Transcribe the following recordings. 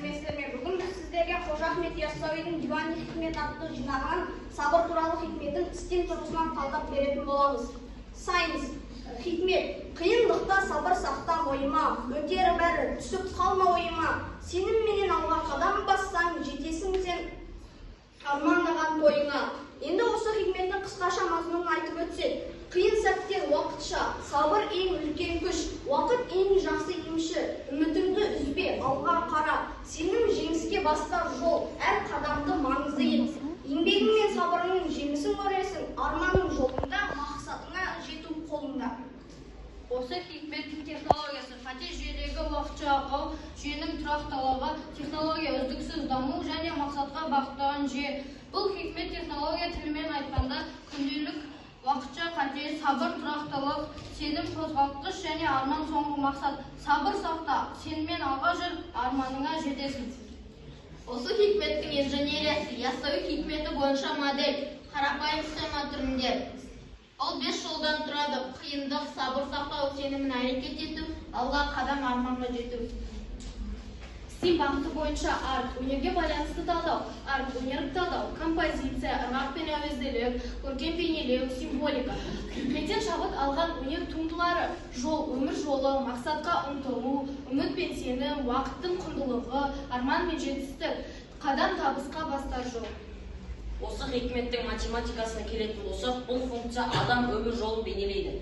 сәлеметсіздер ме? Бүгін біз сіздерге Қожа Ахмет Яссауидің Диван-ы Хикмет атты жинаған сабыр туралы хикметін істен тұрғысынан талдап беретін боламыз. Сайыныз, хикмет, қиындықта сабыр сақта ойыма, өтері бәрі түсіп қалма ойыма. Сенімменен алға қадам бассаң, жетесің сен армандаған тойыңа. Енді осы хикметтің қысқаша мазмұнын айтып өтсек, қиын сәттер уақытша, сабыр ең үлкен күш, уақыт ең жақсы емші, үмітіңді үзбе, алға қара, сенің жеңіске бастар жол, әр қадамды маңызды ет. Еңбегің мен сабырыңның жемісін көресің, арманың жолында, мақсатыңа жету қолыңда. Осы хикметтің технологиясы қате жүйедегі уақытша ақау, жүйенің тұрақтылығы, технология үздіксіз даму және мақсатқа бағыттаған жүйе. Бұл хикмет технология тілімен айтқанда күнделік уақытша қате, сабыр тұрақтылық, сенім қозғалтқыш және арман соңғы мақсат. Сабыр сақта, сеніммен алға жүр, арманыңа жетесің. Осы хикметтің инженериясы Яссауи хикметі бойынша модель, қарапайым схема түрінде. Ол 5 жолдан тұрады: қиындық, сабыр сақтау, сенімін әрекет ету, алға қадам, арманға жету. Стиль бағыты бойынша арт, өнерге байланысты талдау, арт, өнерлік талдау, композиция, ырғақ пен әуезділік, көркем бейнелеу, символика. Хикметтен шабыт алған өнер туындылары: жол, өмір жолы, мақсатқа ұмтылу, үміт пен сенім, уақыттың құндылығы, арман мен жетістік, қадам табысқа бастар жол. Осы хикметтің математикасына келетін болсақ, бұл функция адам өмір жолын бейнелейді.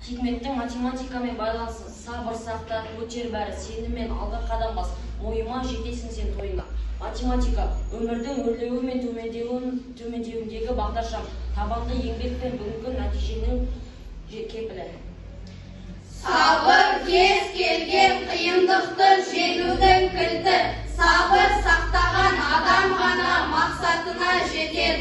Хикметтің математикамен байланысы: сабыр сақта, өтер бәрі сеніммен алға қадам бас, ойыма жетесің сен тойыңа. Математика өмірдің өрлеуі мен төмендеуіндегі бағдаршам, табанды еңбек пен бүгінгі нәтиженің кепілі. Сабыр кез келген қиындықты жеңудің кілті. Сабыр сақтаған адам ғана мақсатына жетер.